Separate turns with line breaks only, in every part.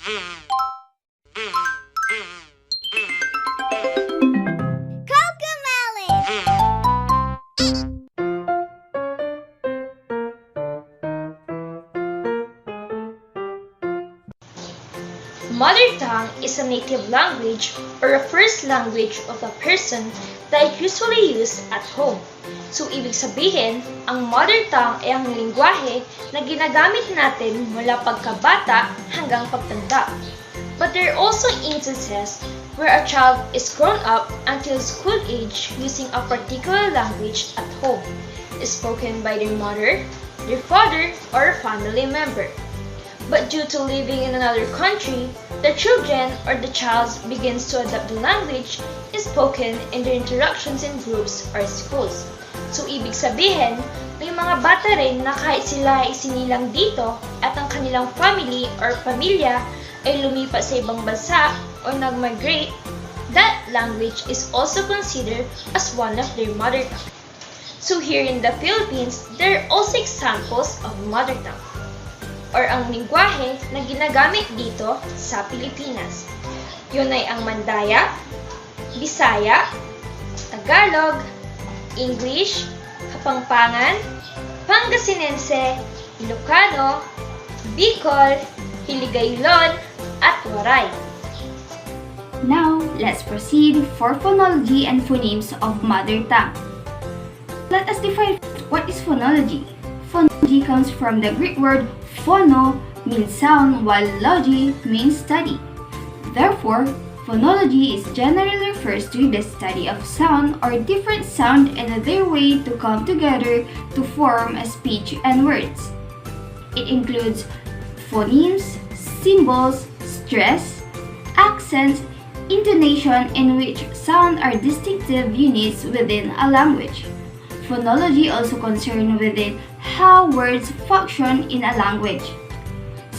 Mother tongue is a native language or a first language of a person that usually used at home. So, ibig sabihin, ang mother tongue ay ang lingwahe na ginagamit natin mula pagkabata hanggang pagtanda. But there are also instances where a child is grown up until school age using a particular language at home, spoken by their mother, their father, or a family member. But due to living in another country, the children or the child begins to adapt the language spoken in their interactions in groups or schools. So, ibig sabihin, may mga bata rin na kahit sila ay isinilang dito at ang kanilang family or pamilya ay lumipat sa ibang bansa or nag-migrate, that language is also considered as one of their mother tongue. So, here in the Philippines, there are also examples of mother tongue, or ang lingwahe na ginagamit dito sa Pilipinas. Yun ay ang Mandaya, Bisaya, Tagalog, English, Kapampangan, Pangasinense, Ilocano, Bicol, Hiligaynon, at Waray.
Now, let's proceed for phonology and phonemes of mother tongue. Let us define what is phonology. Phonology comes from the Greek word phono means sound while logy means study. Therefore, phonology is generally refers to the study of sound or different sound and their way to come together to form a speech and words. It includes phonemes, symbols, stress, accents, intonation in which sound are distinctive units within a language. Phonology also concerned within how words function in a language.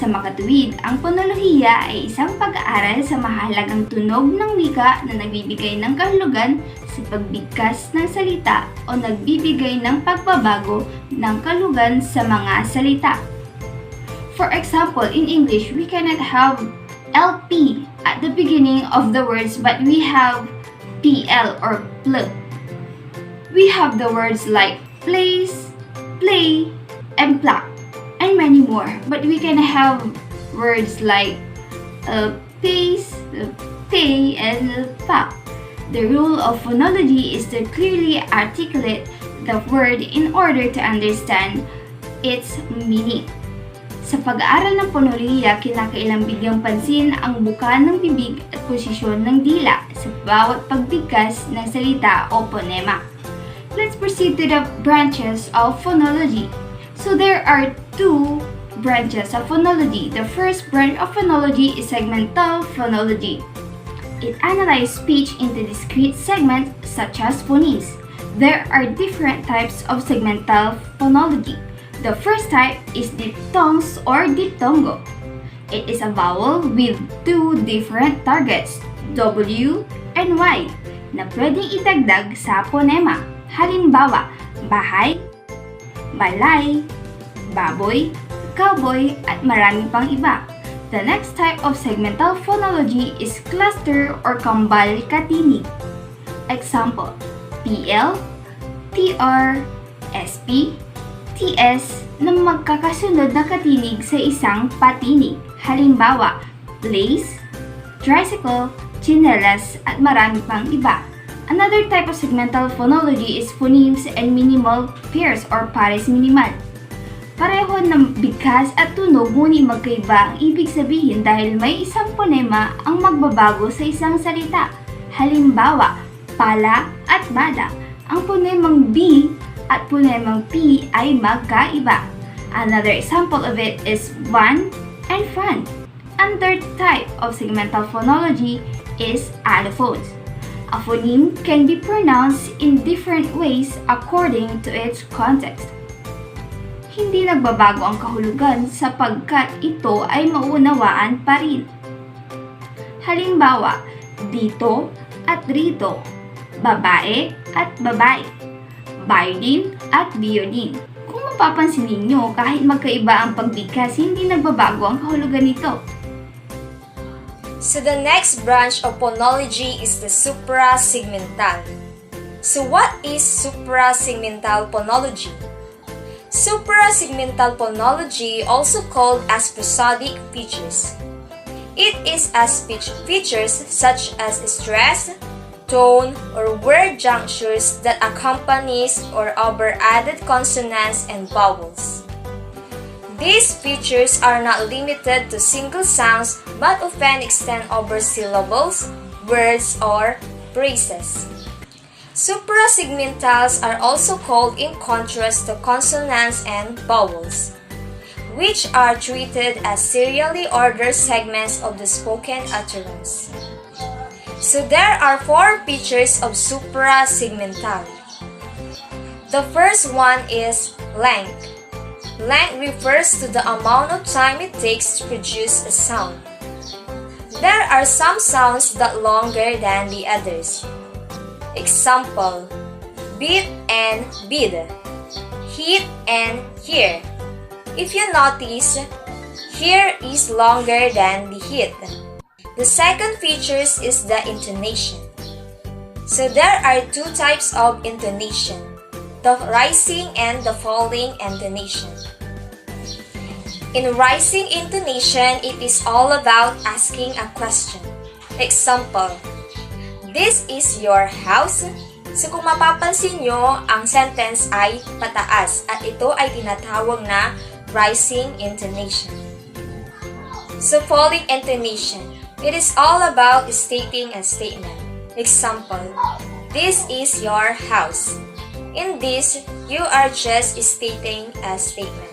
Sa makatuwid, ang phonolohiya ay isang pag-aaral sa mahalagang tunog ng wika na nagbibigay ng kahulugan sa pagbigkas ng salita o nagbibigay ng pagbabago ng kahulugan sa mga salita. For example, in English, we cannot have LP at the beginning of the words but we have PL or pl. We have the words like place, play, and pluck, and many more. But we can have words like pace, pay, and pop. The rule of phonology is to clearly articulate the word in order to understand its meaning. Sa pag-aaral ng phonolohiya, kinakailang bigyang pansin ang buka ng bibig at posisyon ng dila sa bawat pagbigkas ng salita o phonema. Let's proceed to the branches of phonology. So there are two branches of phonology. The first branch of phonology is segmental phonology. It analyzes speech into discrete segments such as phonemes. There are different types of segmental phonology. The first type is diphthongs or diphthongo. It is a vowel with two different targets, W and Y, na pwedeng idagdag sa phonema. Halimbawa, bahay, balay, baboy, cowboy, at marami pang iba. The next type of segmental phonology is cluster or kambal katinig. Example, PL, TR, SP, TS na magkakasunod na katinig sa isang patinig. Halimbawa, place, tricycle, chinelas, at marami pang iba. Another type of segmental phonology is phonemes and minimal pairs or pares minimal. Pareho ng bigkas at tunog ngunit magkaiba ang ibig sabihin dahil may isang phonema ang magbabago sa isang salita. Halimbawa, pala at bala. Ang phonemang B at phonemang P ay magkaiba. Another example of it is van and fan. And third type of segmental phonology is allophones. A phoneme can be pronounced in different ways according to its context. Hindi nagbabago ang kahulugan sapagkat ito ay mauunawaan pa rin. Halimbawa, dito at rito, babae at babae, violin at violin. Kung mapapansin ninyo, kahit magkaiba ang pagbigkas, hindi nagbabago ang kahulugan nito.
So the next branch of phonology is the Supra Segmental. So what is Supra Segmental phonology? Supra Segmental phonology, also called as prosodic features. It is as speech features such as stress, tone, or word junctures that accompanies or over added consonants and vowels. These features are not limited to single sounds but often extend over syllables, words, or phrases. Suprasegmentals are also called in contrast to consonants and vowels, which are treated as serially ordered segments of the spoken utterance. So there are four features of suprasegmental. The first one is length. Length refers to the amount of time it takes to produce a sound. There are some sounds that longer than the others. Example, beat and bid, hit and hear. If you notice, here is longer than the hit. The second feature is the intonation. So there are two types of intonation, the rising and the falling intonation. In rising intonation, it is all about asking a question. Example, this is your house? So kung mapapansin nyo, ang sentence ay pataas at ito ay tinatawag na rising intonation. So falling intonation, it is all about stating a statement. Example, this is your house. In this, you are just stating a statement.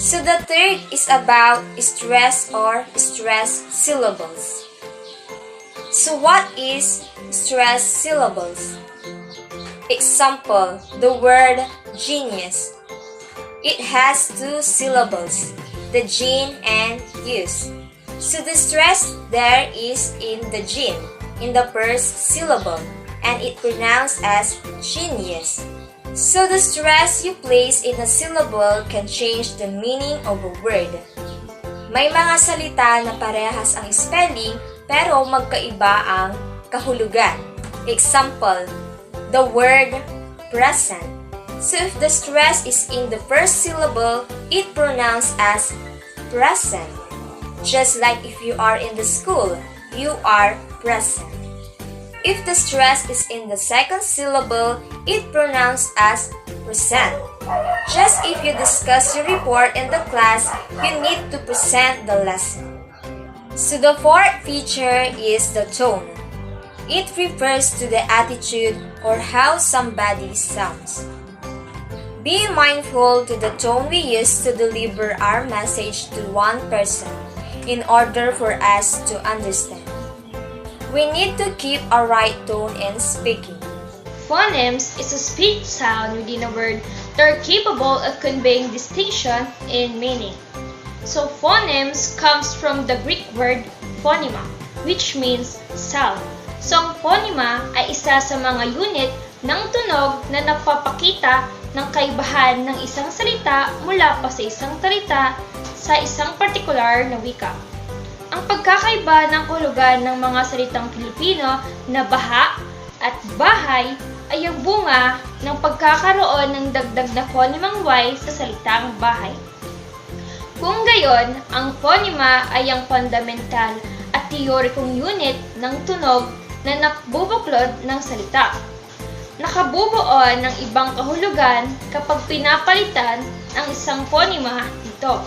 So the third is about stress or stress syllables. So what is stress syllables? Example, the word genius. It has two syllables, the gene and use. So the stress there is in the gene, in the first syllable, and it pronounced as genius. So the stress you place in a syllable can change the meaning of a word. May mga salita na parehas ang spelling pero magkaiba ang kahulugan. Example, the word present. So if the stress is in the first syllable, it pronounced as present. Just like if you are in the school, you are present. If the stress is in the second syllable, it pronounced as present. Just if you discuss your report in the class, you need to present the lesson. So the fourth feature is the tone. It refers to the attitude or how somebody sounds. Be mindful to the tone we use to deliver our message to one person in order for us to understand. We need to keep a right tone in speaking.
Phonemes is a speech sound within a word that are capable of conveying distinction in meaning. So phonemes comes from the Greek word phonema, which means sound. So ang phonema ay isa sa mga unit ng tunog na nagpapakita ng kaibahan ng isang salita mula pa sa isang salita sa isang partikular na wika. Ang pagkakaiba ng kahulugan ng mga salitang Pilipino na baha at bahay ay ang bunga ng pagkakaroon ng dagdag na phonemang Y sa salitang bahay. Kung gayon, ang phonema ay ang fundamental at teorikong unit ng tunog na nabubuklod ng salita. Nakabubuo ng ibang kahulugan kapag pinapalitan ang isang phonema nito.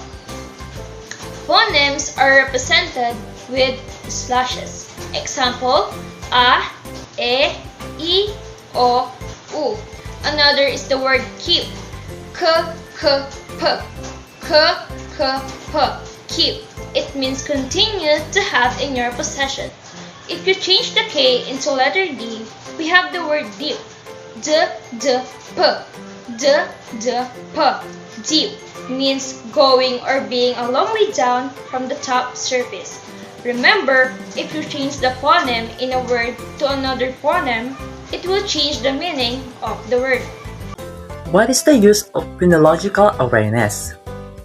Phonemes are represented with slashes. Example, a, e, I, o, u. Another is the word keep. K, k, p. K, k, p. Keep. It means continue to have in your possession. If you change the K into letter D, we have the word deep. D, d, p. D, d, p. Deep means going or being a long way down from the top surface. Remember, if you change the phoneme in a word to another phoneme, it will change the meaning of the word.
What is the use of phonological awareness?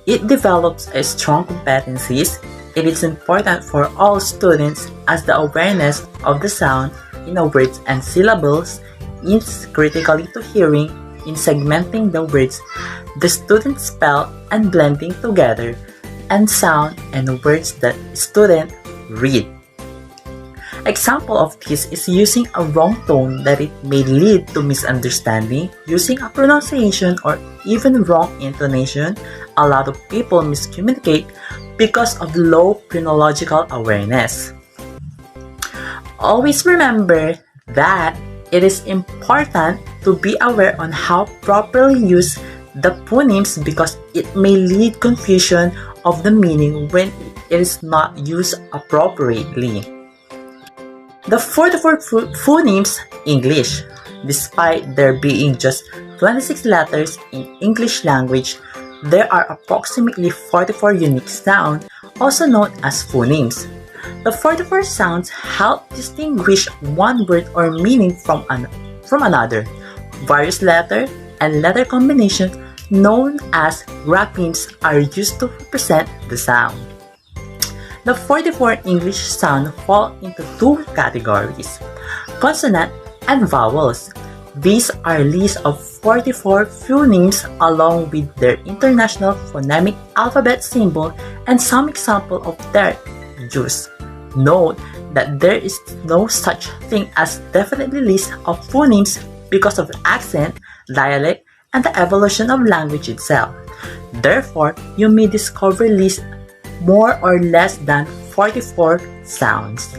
It develops a strong competencies it is important for all students as the awareness of the sound in the words and syllables is critically to hearing in segmenting the words the student spell and blending together and sound and words that student read. Example of this is using a wrong tone that it may lead to misunderstanding, using a pronunciation or even wrong intonation. A lot of people miscommunicate because of low phonological awareness. Always remember that it is important to be aware on how properly use the phonemes because it may lead confusion of the meaning when it is not used appropriately. The 44 phonemes English. Despite there being just 26 letters in English language, there are approximately 44 unique sounds, also known as phonemes. The 44 sounds help distinguish one word or meaning from another. Various letter and letter combinations known as graphemes are used to represent the sound. The 44 English sounds fall into two categories, consonant and vowels. These are lists of 44 phonemes along with their international phonemic alphabet symbol and some example of their use. Note that there is no such thing as definitely list of phonemes because of accent, dialect, and the evolution of language itself. Therefore, you may discover lists more or less than 44 sounds.